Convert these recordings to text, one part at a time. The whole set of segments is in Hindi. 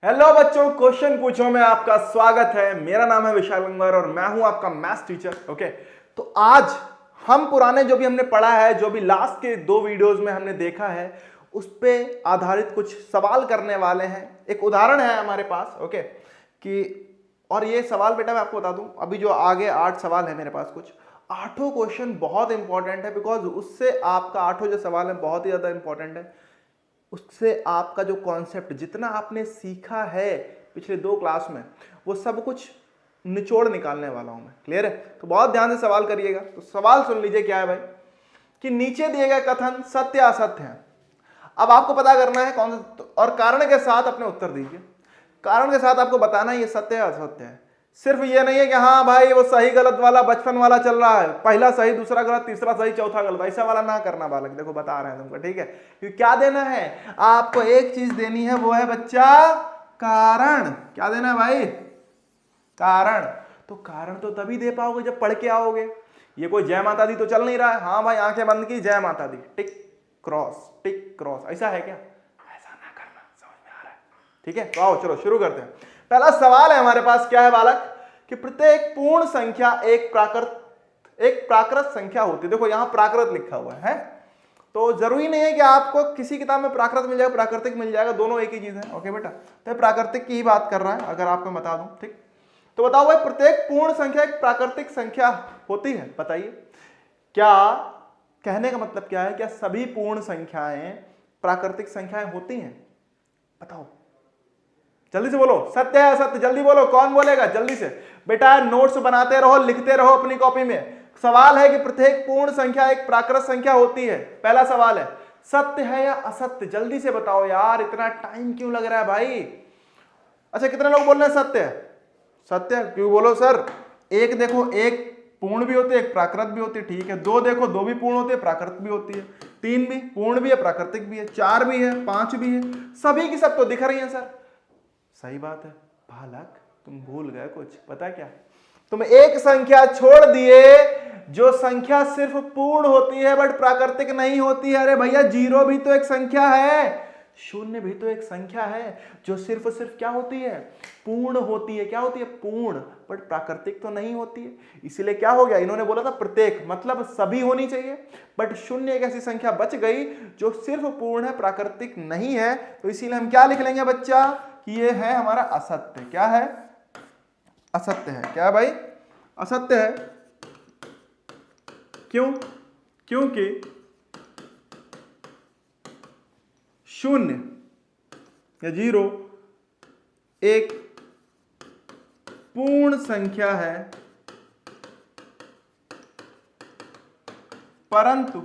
हेलो बच्चों, क्वेश्चन पूछो में आपका स्वागत है। मेरा नाम है विशाल गंगवार और मैं हूं आपका मैथ्स टीचर। ओके, तो आज हम पुराने जो भी हमने पढ़ा है, जो भी लास्ट के 2 वीडियोस में हमने देखा है, उस पे आधारित कुछ सवाल करने वाले हैं। एक उदाहरण है हमारे पास, ओके, कि और ये सवाल बेटा मैं आपको बता दूं, अभी जो आगे 8 सवाल है मेरे पास, कुछ 8 क्वेश्चन बहुत इंपॉर्टेंट है, बिकॉज उससे आपका 8 जो सवाल है बहुत ही ज्यादा इंपॉर्टेंट है। उससे आपका जो कॉन्सेप्ट जितना आपने सीखा है पिछले 2 क्लास में, वो सब कुछ निचोड़ निकालने वाला हूं मैं। क्लियर है? तो बहुत ध्यान से सवाल करिएगा। तो सवाल सुन लीजिए, क्या है भाई, कि नीचे दिए गए कथन सत्य असत्य है। अब आपको पता करना है कौन सा, और कारण के साथ अपने उत्तर दीजिए। कारण के साथ आपको बताना है ये सत्य है असत्य है। सिर्फ ये नहीं है कि हाँ भाई वो सही गलत वाला बचपन वाला चल रहा है, पहला सही दूसरा गलत तीसरा सही चौथा गलत, ऐसा वाला ना करना बालक। देखो बता रहे हैं तुमको, ठीक है? क्योंकि क्या देना है आपको, एक चीज देनी है, वो है बच्चा कारण। क्या देना है भाई? कारण। तो कारण तो तभी दे पाओगे जब पढ़ के आओगे। ये कोई जय माता दी तो चल नहीं रहा है, हाँ भाई आंखें बंद की जय माता दी, टिक क्रॉस, ऐसा है क्या? ऐसा ना करना, समझ में आ रहा है? ठीक है, तो आओ चलो शुरू करते हैं। पहला सवाल है हमारे पास, क्या है बालक, कि प्रत्येक पूर्ण संख्या एक प्राकृत संख्या होती है। देखो यहां प्राकृत लिखा हुआ है, तो जरूरी नहीं है कि आपको किसी किताब में प्राकृत मिल जाएगा प्राकृतिक मिल जाएगा, दोनों एक ही चीज है। ओके बेटा, तो प्राकृतिक की ही बात कर रहा है, अगर आपको बता दूं। ठीक, तो बताओ भाई, प्रत्येक पूर्ण संख्या एक प्राकृतिक संख्या होती है? बताइए, क्या कहने का मतलब क्या है? क्या सभी पूर्ण संख्याएं प्राकृतिक संख्याएं होती हैं? बताओ, जल्दी से बोलो, सत्य है असत्य? जल्दी बोलो, कौन बोलेगा जल्दी से? बेटा नोट्स बनाते रहो, लिखते रहो अपनी कॉपी में। सवाल है कि प्रत्येक पूर्ण संख्या एक प्राकृत संख्या होती है। पहला सवाल है, सत्य है या असत्य? जल्दी से बताओ यार, इतना टाइम क्यों लग रहा है भाई? अच्छा, कितने लोग बोल रहे हैं सत्य है? सत्य क्यों बोलो सर? एक देखो, एक पूर्ण भी होती है एक प्राकृत भी होती है, ठीक है। 2 देखो, 2 भी पूर्ण होती है प्राकृत भी होती है। 3 भी पूर्ण भी है प्राकृतिक भी है, 4 भी है 5 भी है, सभी की सब तो दिख रही है सर। सही बात है बालक, तुम भूल गए कुछ। पता क्या, तुम एक संख्या छोड़ दिए, जो संख्या सिर्फ पूर्ण होती है बट प्राकृतिक नहीं होती है। अरे भैया, 0 भी तो एक संख्या है, 0 भी तो एक संख्या है, जो सिर्फ क्या होती है? पूर्ण होती है। क्या होती है? पूर्ण, बट प्राकृतिक तो नहीं होती है। इसीलिए क्या हो गया, इन्होंने बोला था प्रत्येक, मतलब सभी होनी चाहिए, बट 0 एक ऐसी संख्या बच गई जो सिर्फ पूर्ण है प्राकृतिक नहीं है। तो इसीलिए हम क्या लिख लेंगे बच्चा, कि ये है हमारा असत्य। क्या है? असत्य है। क्या है भाई? असत्य है। क्यों? क्योंकि 0 या 0 एक पूर्ण संख्या है, परंतु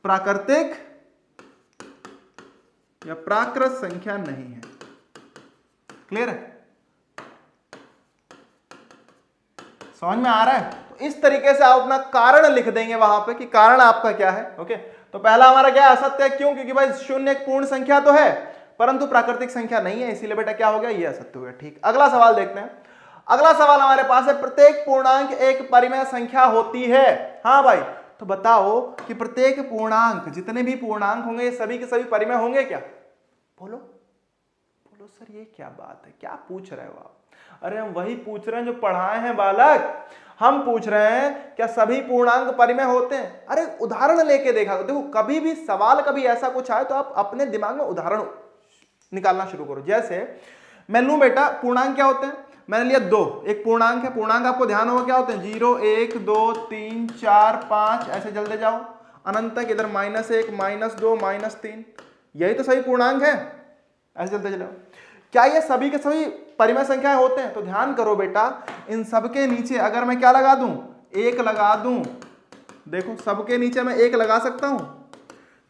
प्राकृतिक या प्राकृत संख्या नहीं है। क्लियर है? समझ में आ रहा है? तो इस तरीके से आप अपना कारण लिख देंगे वहां पे, कि कारण आपका क्या है। ओके, तो पहला हमारा क्या है? असत्य है। क्यों? क्योंकि भाई 0 एक पूर्ण संख्या तो है परंतु प्राकृतिक संख्या नहीं है, इसीलिए बेटा क्या हो गया, ये असत्य हो गया। ठीक, अगला सवाल देखते हैं। अगला सवाल हमारे पास है, प्रत्येक पूर्णांक एक परिमेय संख्या होती है। हाँ भाई, तो बताओ कि प्रत्येक पूर्णांक, जितने भी पूर्णांक होंगे ये सभी के सभी परिमेय होंगे क्या? बोलो बोलो सर, ये क्या बात है, क्या पूछ रहे हो आप? अरे हम वही पूछ रहे हैं जो पढ़ाए हैं बालक। हम पूछ रहे हैं क्या सभी पूर्णांक परिमेय होते हैं? अरे उदाहरण लेके देखा, देखो कभी भी सवाल कभी ऐसा कुछ आए तो आप अपने दिमाग में उदाहरण निकालना शुरू करो। जैसे मैं लूं बेटा, पूर्णांक क्या होते हैं? मैंने लिया 2, एक पूर्णांक है। पूर्णांक आपको ध्यान होगा क्या होते हैं? 0 1 2 3 4 5, ऐसे चलते जाओ अनंत तक। इधर -1 -2 -3, यही तो सही पूर्णांक है। ऐसे चलते चलो। क्या ये सभी के सभी परिमेय संख्याएं होते हैं? तो ध्यान करो बेटा, इन सबके नीचे अगर मैं क्या लगा दूं, 1 लगा दूं, देखो सबके नीचे मैं 1 लगा सकता हूं।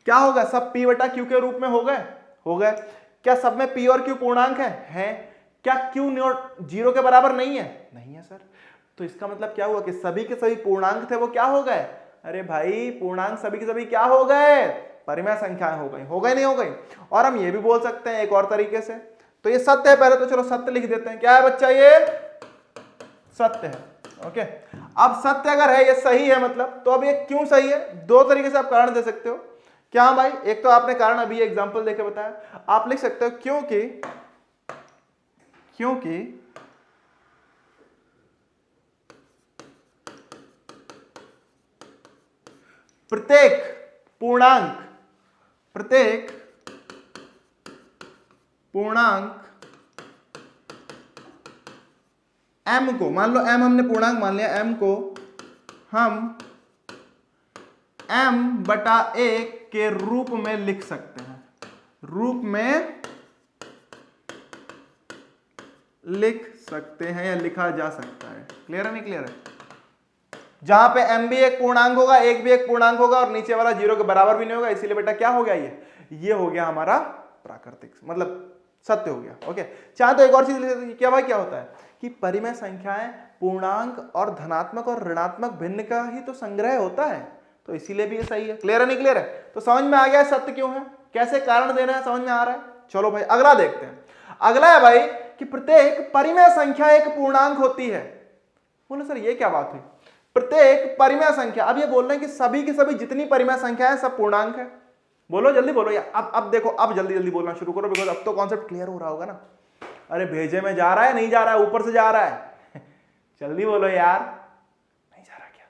क्या होगा? सब p बटा q के रूप में हो गए। क्या सब में p और q पूर्णांक है? क्या q 0 के बराबर नहीं है? नहीं है सर। तो इसका मतलब क्या हुआ कि सभी के सभी पूर्णांक थे वो क्या हो गए? अरे भाई, पूर्णांक सभी के सभी क्या हो गए? परिमेय संख्याएं हो गई नहीं हो गई? और हम ये भी बोल सकते हैं एक और तरीके से, तो ये सत्य है। पहले तो चलो सत्य लिख देते हैं। क्या है बच्चा? ये सत्य है। ओके, अब सत्य अगर है, ये सही है मतलब, तो अब ये क्यों सही है? 2 तरीके से आप कारण दे सकते हो। क्या भाई, एक तो आपने कारण अभी एग्जांपल देके बताया, आप लिख सकते हो क्योंकि प्रत्येक पूर्णांक m को, मान लो m हमने पूर्णांक मान लिया, m को हम m/1 के रूप में लिख सकते हैं, या लिखा जा सकता है। क्लियर है नहीं क्लियर है? जहां पे m भी एक पूर्णांक होगा, एक भी एक पूर्णांक होगा और नीचे वाला 0 के बराबर भी नहीं होगा, इसीलिए बेटा क्या हो गया, ये हो गया हमारा प्राकृतिक, मतलब सत्य हो गया। ओके, चाहे तो एक और चीज क्या भाई, क्या होता है कि परिमेय संख्याएं पूर्णांक और धनात्मक और ऋणात्मक भिन्न का ही तो संग्रह होता है, तो इसीलिए भी ये सही है। क्लियर है नहीं क्लियर है? तो समझ में आ गया सत्य क्यों है, कैसे कारण देना है, समझ में आ रहा है। चलो भाई अगला देखते हैं। अगला है भाई कि प्रत्येक परिमेय संख्या एक पूर्णांक होती है। बोलो सर ये क्या बात हुई, प्रत्येक परिमेय संख्या, अब ये बोल रहे हैं कि सभी की सभी जितनी परिमेय संख्या है सब पूर्णांक है। बोलो जल्दी बोलो यार, अब देखो, अब जल्दी जल्दी बोलना शुरू करो, बिकॉज अब तो कॉन्सेप्ट क्लियर हो रहा होगा ना। अरे भेजे में जा रहा है, नहीं जा रहा है, ऊपर से जा रहा है जल्दी बोलो यार, नहीं जा रहा क्या,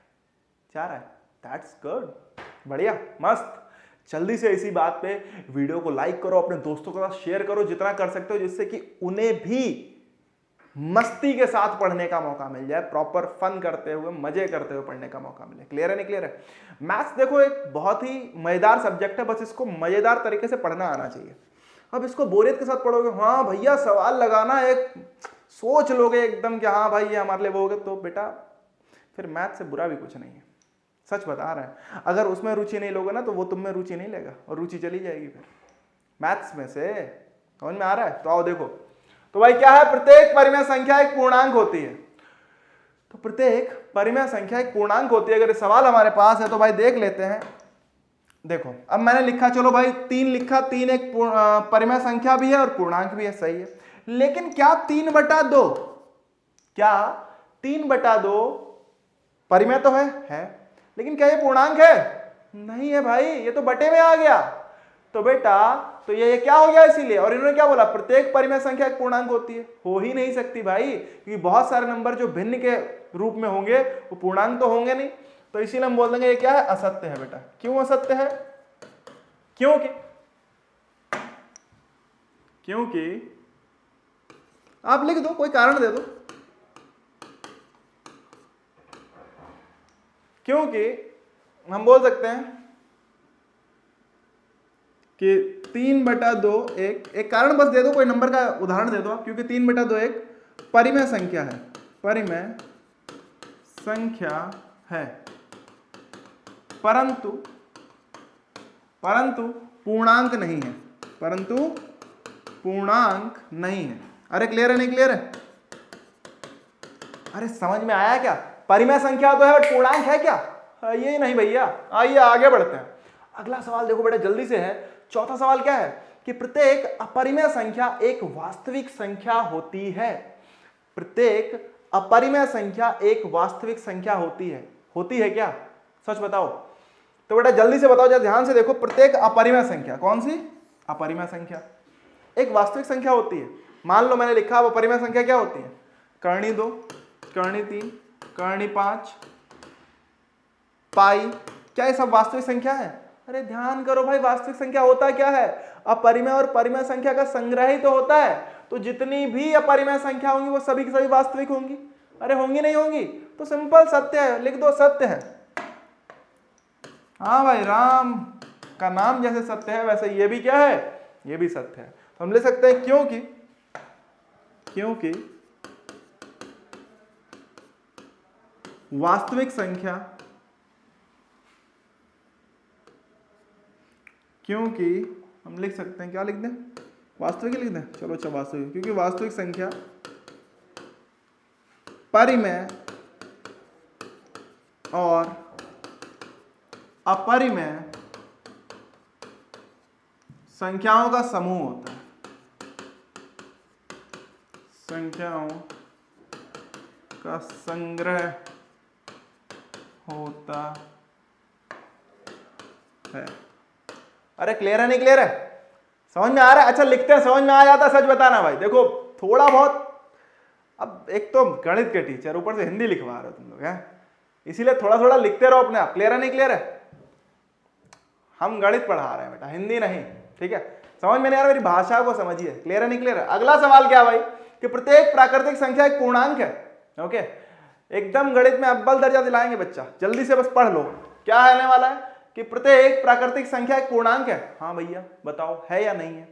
जा रहा है, दैट्स गुड, बढ़िया मस्त। जल्दी से इसी बात पे वीडियो को लाइक करो, अपने दोस्तों के साथ शेयर करो जितना कर सकते हो, जिससे कि उन्हें भी मस्ती के साथ पढ़ने का मौका मिल जाए, प्रॉपर फन करते हुए, मजे करते हुए पढ़ने का मौका मिले। क्लियर है नहीं क्लियर है? मैथ्स देखो एक बहुत ही मजेदार सब्जेक्ट है, बस इसको मजेदार तरीके से पढ़ना आना चाहिए। अब इसको बोरियत के साथ पढ़ोगे, हाँ भैया सवाल लगाना, एक सोच लोगे एकदम कि हाँ भाई ये हमारे लिए वो होगा, तो बेटा फिर मैथ से बुरा भी कुछ नहीं है, सच बता रहे हैं। अगर उसमें रुचि नहीं लोगे ना तो वो तुम में रुचि नहीं लेगा और रुचि चली जाएगी फिर मैथ्स में से। समझ में आ रहा है? तो आओ देखो, तो भाई क्या है, प्रत्येक परिमेय संख्या एक पूर्णांक होती है। तो प्रत्येक परिमेय संख्या एक पूर्णांक होती है, अगर सवाल हमारे पास है तो भाई देख लेते हैं। देखो अब मैंने लिखा, चलो भाई 3 लिखा, 3 एक परिमेय संख्या भी है और पूर्णांक भी है, सही है। लेकिन क्या 3/2, क्या 3/2 परिमेय तो है, लेकिन क्या ये पूर्णांक है? नहीं है भाई, ये तो बटे में आ गया। तो बेटा तो ये क्या हो गया इसीलिए, और इन्होंने क्या बोला, प्रत्येक परिमेय संख्या एक पूर्णांक होती है। हो ही नहीं सकती भाई, क्योंकि बहुत सारे नंबर जो भिन्न के रूप में होंगे वो पूर्णांक तो होंगे नहीं, तो इसीलिए हम बोल देंगे ये क्या है, असत्य है। बेटा क्यों असत्य है? क्योंकि आप लिख दो, कोई कारण दे दो, क्योंकि हम बोल सकते हैं कि 3/2 एक कारण बस दे दो, कोई नंबर का उदाहरण दे दो आप, क्योंकि 3/2 एक परिमेय संख्या है, परिमेय संख्या है, परंतु पूर्णांक नहीं है, अरे क्लियर है नहीं क्लियर है? अरे समझ में आया क्या? परिमेय संख्या तो है बट पूर्णांक है क्या? ये नहीं भैया। आइए आगे बढ़ते हैं। अगला सवाल देखो बेटा जल्दी से है, चौथा सवाल क्या है कि प्रत्येक अपरिमेय संख्या एक वास्तविक संख्या होती है। प्रत्येक अपरिमेय संख्या एक वास्तविक संख्या होती है क्या? सच बताओ। तो बेटा जल्दी से बताओ, जरा ध्यान से देखो, प्रत्येक अपरिमेय संख्या, कौन सी अपरिमेय संख्या एक वास्तविक संख्या होती है। मान लो मैंने लिखा, वो अपरिमेय संख्या क्या होती है, कर्णी 2, कर्णी 3, कर्णी 5, पाई, क्या ये सब वास्तविक संख्या है? अरे ध्यान करो भाई, वास्तविक संख्या होता क्या है, अपरिमेय और परिमेय संख्या का संग्रह ही तो होता है। तो जितनी भी अपरिमेय संख्या होंगी वो सभी की सभी वास्तविक होंगी। अरे होंगी नहीं होंगी? तो सिंपल सत्य है, लिख दो सत्य है। हाँ भाई, राम का नाम जैसे सत्य है वैसे ये भी क्या है, ये भी सत्य है। तो हम ले सकते हैं क्योंकि वास्तविक संख्या, क्योंकि हम लिख सकते हैं, क्या लिख दें, वास्तविक लिख दें, चलो अच्छा वास्तविक, क्योंकि वास्तविक संख्या परिमेय और अपरिमेय संख्याओं का समूह होता है, संख्याओं का संग्रह होता है। अरे क्लियर है नहीं क्लियर है? समझ में आ रहा है? अच्छा लिखते हैं, समझ में आ जाता सच बताना भाई। देखो थोड़ा बहुत, अब एक तो गणित के टीचर ऊपर से हिंदी लिखवा रहे हो तुम लोग हैं, इसीलिए थोड़ा थोड़ा लिखते रहो अपने आप। क्लियर है नहीं क्लियर है? हम गणित पढ़ा रहे हैं बेटा, हिंदी नहीं, ठीक है? समझ में नहीं आ रहा मेरी भाषा को समझिए। क्लियर है नहीं क्लियर है? अगला सवाल क्या भाई कि प्रत्येक प्राकृतिक संख्या एक पूर्णांक है। ओके, एकदम गणित में अव्वल दर्जा दिलाएंगे बच्चा, जल्दी से बस पढ़ लो। क्या आने वाला है कि प्रत्येक प्राकृतिक संख्या एक पूर्णांक है। हाँ भैया बताओ है या नहीं है?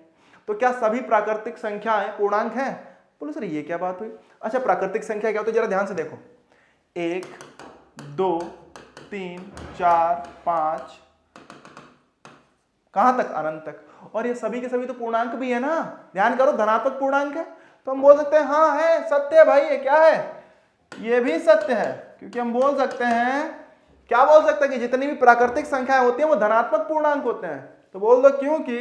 तो क्या सभी प्राकृतिक संख्याएं पूर्णांक हैं? बोलो सर ये क्या बात हुई? अच्छा प्राकृतिक संख्या क्या होती है जरा ध्यान से देखो, 1 2 3 4 5, कहां तक? अनंत तक। और ये सभी के सभी तो पूर्णांक भी है ना, ध्यान करो, धनात्मक पूर्णांक है। तो हम बोल सकते हैं हाँ है, सत्य है भाई, ये क्या है? ये भी सत्य है, क्योंकि हम बोल सकते हैं, क्या बोल सकते हैं कि जितनी भी प्राकृतिक संख्याएं होती हैं वो धनात्मक पूर्णांक होते हैं। तो बोल दो क्योंकि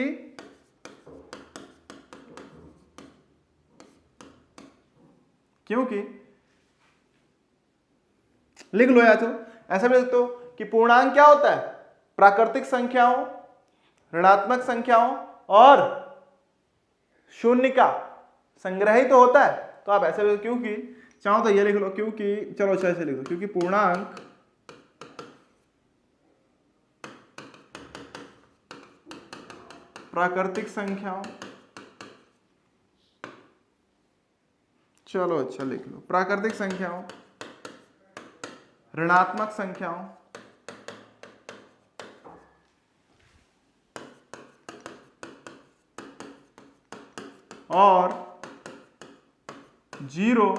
लिख लो या तो ऐसा भी लिख दो कि पूर्णांक क्या होता है? प्राकृतिक संख्याओं, ऋणात्मक संख्याओं और शून्य का संग्रह ही तो होता है। तो आप ऐसे लिख, क्योंकि चाहो तो ये लिख लो, क्योंकि, चलो अच्छा ऐसे लिख दो, क्योंकि पूर्णांक प्राकृतिक संख्याओं, चलो अच्छा लिख लो, प्राकृतिक संख्याओं, ऋणात्मक संख्याओं और जीरो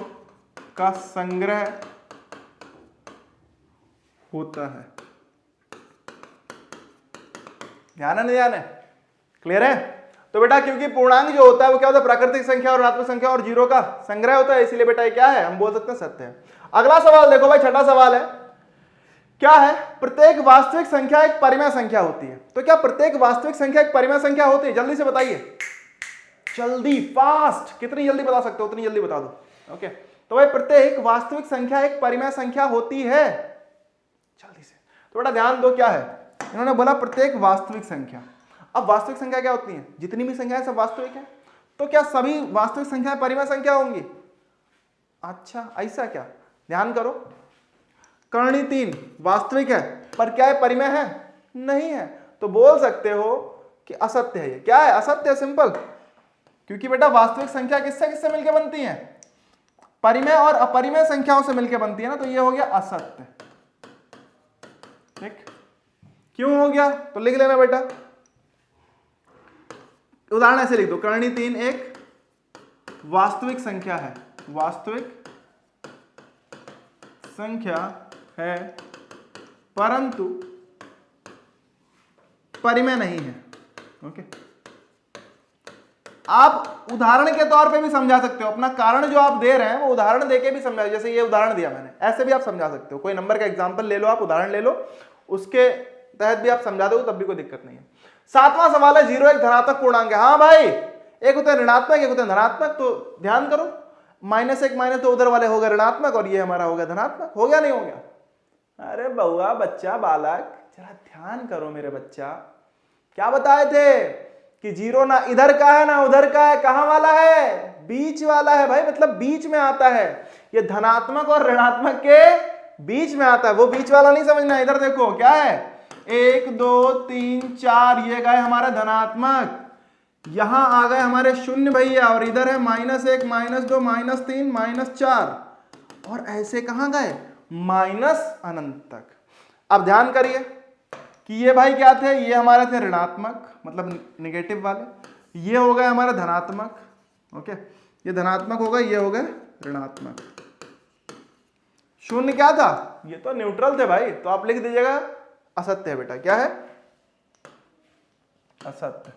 का संग्रह होता है। ध्यान है नहीं ध्यान है? क्लियर है? तो बेटा क्योंकि पूर्णांक जो होता है वो क्या होता है? प्राकृतिक संख्या और ऋणात्मक संख्या और जीरो का संग्रह होता है, इसीलिए बेटा ये क्या है? हम बोल सकते हैं सत्य है। अगला सवाल देखो भाई, छठा सवाल है, क्या है? प्रत्येक वास्तविक संख्या एक परिमेय संख्या होती है। तो क्या प्रत्येक वास्तविक संख्या एक परिमेय संख्या होती है? जल्दी से बताइए, जल्दी, फास्ट, कितनी जल्दी बता सकते हो उतनी जल्दी बता दो। ओके, तो भाई प्रत्येक वास्तविक संख्या एक परिमेय संख्या होती है, जल्दी से। तो बेटा ध्यान दो, क्या है? इन्होंने बोला प्रत्येक वास्तविक संख्या। अब वास्तविक संख्या क्या होती है? जितनी भी संख्याएं सब वास्तविक है। तो क्या सभी वास्तविक संख्याएं परिमेय संख्या होंगी? अच्छा ऐसा क्या? ध्यान करो, करणी 3 वास्तविक है, पर क्या है? परिमेय है? नहीं है। तो बोल सकते हो कि असत्य है। ये क्या है? असत्य है, सिंपल। क्योंकि बेटा वास्तविक संख्या किससे किससे मिलकर बनती है? परिमेय और अपरिमेय संख्याओं से मिलकर बनती है ना, तो ये हो गया असत्य। ठीक, क्यों हो गया? तो लिख लेना बेटा, उदाहरण ऐसे लिख दो, करणी 3 एक वास्तविक संख्या है, वास्तविक संख्या है परंतु परिमेय नहीं है। ओके, आप उदाहरण के तौर पे भी समझा सकते हो, अपना कारण जो आप दे रहे हैं वो उदाहरण देके भी समझा, जैसे ये उदाहरण दिया मैंने, ऐसे भी आप समझा सकते हो। कोई नंबर का एग्जांपल ले लो, आप उदाहरण ले लो, उसके तहत भी आप समझा दो, तब भी कोई दिक्कत नहीं है। सातवां सवाल है, जीरो एक धनात्मक पूर्णांक है। हाँ भाई, एक होता है ऋणात्मक, एक होता है धनात्मक। तो ध्यान करो, -1 -2 उधर वाले हो गए ऋणात्मक और ये हमारा हो गया धनात्मक। हो गया नहीं हो गया? अरे बउआ, बच्चा, बालक, जरा ध्यान करो मेरे बच्चा। क्या बताए थे कि जीरो ना इधर का है ना उधर का है, कहां वाला है? बीच वाला है भाई, मतलब बीच में आता है। ये धनात्मक और ऋणात्मक के बीच में आता है, वो बीच वाला नहीं समझना। इधर देखो क्या है, 1 2 3 4, ये गए हमारे धनात्मक, यहां आ गए हमारे शून्य भैया, और इधर है -1 -2 -3 -4, और ऐसे कहां गए? माइनस अनंत तक। अब ध्यान करिए कि ये भाई क्या थे? ये हमारे थे ऋणात्मक, मतलब निगेटिव वाले, ये हो गए हमारे धनात्मक। ओके, ये धनात्मक हो गए, ये हो गए ऋणात्मक। शून्य क्या था? ये तो न्यूट्रल थे भाई, तो आप लिख दीजिएगा असत्य है बेटा। क्या है? असत्य।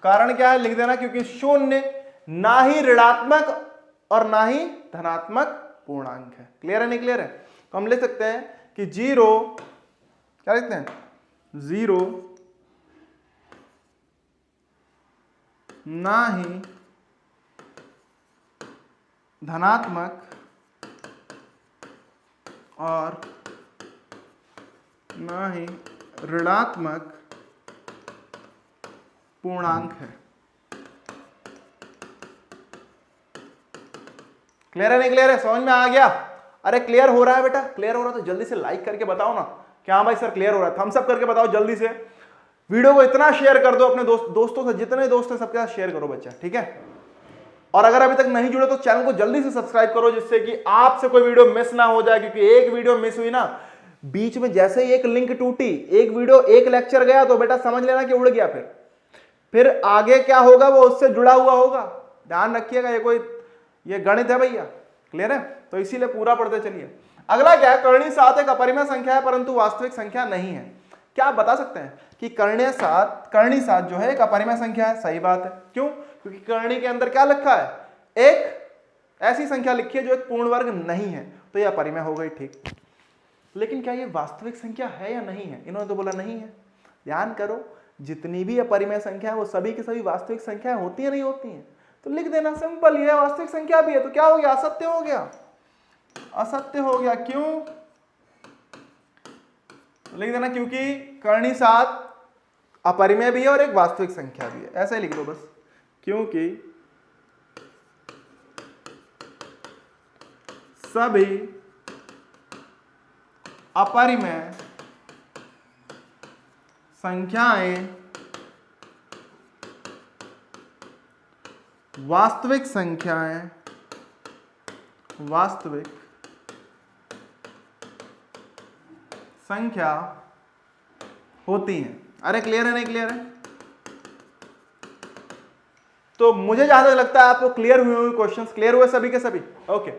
कारण क्या है? लिख देना, क्योंकि शून्य ना ही ऋणात्मक और ना ही धनात्मक पूर्णांक है। क्लियर है नहीं क्लियर है? तो हम लिख सकते हैं कि जीरो, क्या लिखते हैं? जीरो ना ही धनात्मक और ना ही ऋणात्मक पूर्णांक है। क्लियर है नहीं क्लियर है? समझ में आ गया? अरे क्लियर हो रहा है बेटा? क्लियर हो रहा है तो जल्दी से लाइक करके बताओ ना कि हाँ भाई सर क्लियर हो रहा है। थम्स अप करके बताओ जल्दी से। वीडियो को इतना शेयर कर दो अपने दोस्तों से, जितने दोस्त हैं सबके साथ शेयर करो बच्चा, ठीक है? और अगर अभी तक नहीं जुड़े तो चैनल को जल्दी से सब्सक्राइब करो, जिससे कि आपसे कोई वीडियो मिस ना हो जाए। क्योंकि एक वीडियो मिस हुई ना, बीच में जैसे ही एक लिंक टूटी, एक वीडियो एक लेक्चर गया, तो बेटा समझ लेना कि उड़ गया। फिर आगे क्या होगा वो उससे जुड़ा हुआ होगा। ध्यान रखिएगा, ये गणित है भैया। क्लियर है? तो इसीलिए पूरा पढ़ते चलिए। अगला क्या है? कर्णीय 7 एक अपरिमेय संख्या है परंतु वास्तविक संख्या नहीं है। क्या आप बता सकते हैं कि कर्णीय 7 जो है एक अपरिमेय संख्या है? सही बात है। क्यों? क्योंकि कर्णी के अंदर क्या लिखा है? एक ऐसी संख्या लिखी है जो एक पूर्ण वर्ग नहीं है, तो यह अपरिमेय हो गई, ठीक। लेकिन क्या ये वास्तविक संख्या है या नहीं है? इन्होंने तो बोला नहीं है। ध्यान करो, जितनी भी अपरिमेय संख्या है वो सभी की सभी वास्तविक संख्याएं होती है नहीं होती हैं? तो लिख देना, सिंपल। ये वास्तविक संख्या भी है तो क्या हो गया? असत्य हो गया। असत्य हो गया। क्यों? लिख देना क्योंकि कर्णी 7 अपरिमेय भी है और एक वास्तविक संख्या भी है। ऐसे लिख दो बस, क्योंकि सभी अपरिमेय संख्याएं वास्तविक संख्या होती हैं। अरे क्लियर है नहीं क्लियर है? तो मुझे जहां तक लगता है आपको क्लियर हुए हुए क्वेश्चंस क्लियर हुए सभी के सभी। ओके,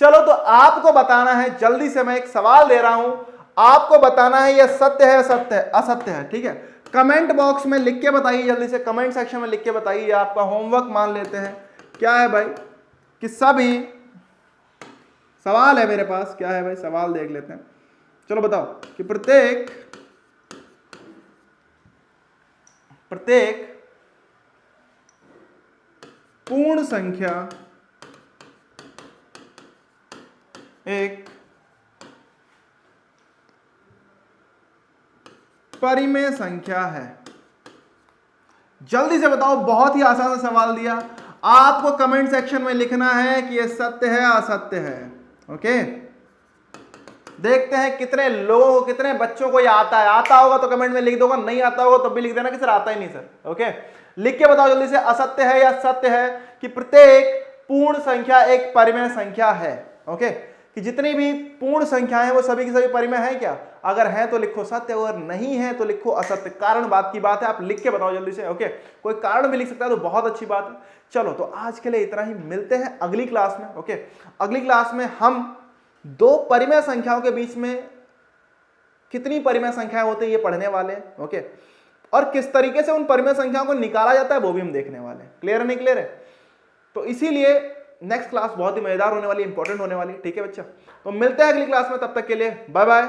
चलो तो आपको बताना है, जल्दी से मैं एक सवाल दे रहा हूं, आपको बताना है यह सत्य है असत्य है, ठीक है? कमेंट बॉक्स में लिख के बताइए, जल्दी से कमेंट सेक्शन में लिख के बताइए। आपका होमवर्क मान लेते हैं। क्या है भाई? कि सभी, सवाल है मेरे पास, क्या है भाई सवाल देख लेते हैं। चलो बताओ कि प्रत्येक पूर्ण संख्या एक परिमेय संख्या है। जल्दी से बताओ, बहुत ही आसान सा सवाल दिया। आपको कमेंट सेक्शन में लिखना है कि यह सत्य है असत्य है। ओके, देखते हैं कितने लोगों को, कितने बच्चों को ये आता है। आता होगा तो कमेंट में लिख दोगा, नहीं आता होगा तब भी लिख देना कि सर आता ही नहीं सर। ओके, लिख के बताओ जल्दी से, असत्य है या सत्य है कि प्रत्येक पूर्ण संख्या एक परिमेय संख्या है। ओके, कि जितनी भी पूर्ण संख्याएं हैं वो सभी की सभी परिमेय है क्या? अगर है तो लिखो सत्य, अगर नहीं है तो लिखो असत्य। कारण बात की बात है, आप लिख के बताओ जल्दी से। ओके, कोई कारण भी लिख सकता है तो बहुत अच्छी बात है। चलो तो आज के लिए इतना ही, मिलते हैं अगली क्लास में। ओके, अगली क्लास में हम दो परिमेय संख्याओं के बीच में कितनी परिमेय संख्याएं होती है ये पढ़ने वाले हैं। ओके, और किस तरीके से उन परिमेय संख्याओं को निकाला जाता है वो भी हम देखने वाले हैं। क्लियर है नहीं क्लियर है? तो इसीलिए नेक्स्ट क्लास बहुत ही मजेदार होने वाली, इंपॉर्टेंट होने वाली। ठीक है बच्चा, तो मिलते हैं अगली क्लास में, तब तक के लिए बाय बाय।